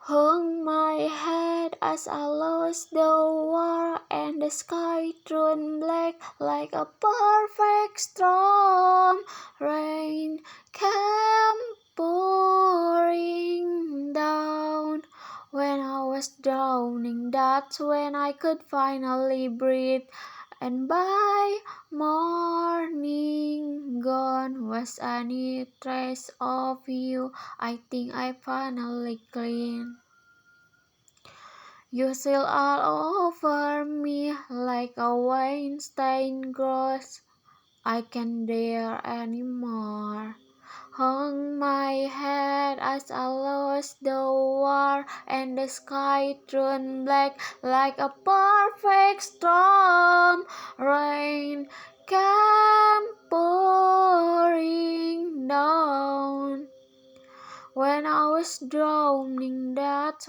Hung my head as I lost the war, and the sky turned black like a perfect storm. Rain came pouring down. When I was drowning, that's when I could finally breathe. And by morning, gone was any trace of you. I think I finally clean. You still all over me like a wine-stained gross. I can't dare anymore. Hung my head as I lost the war, and the sky turned black like a perfect storm. Rain came pouring down. When I was drowning, that's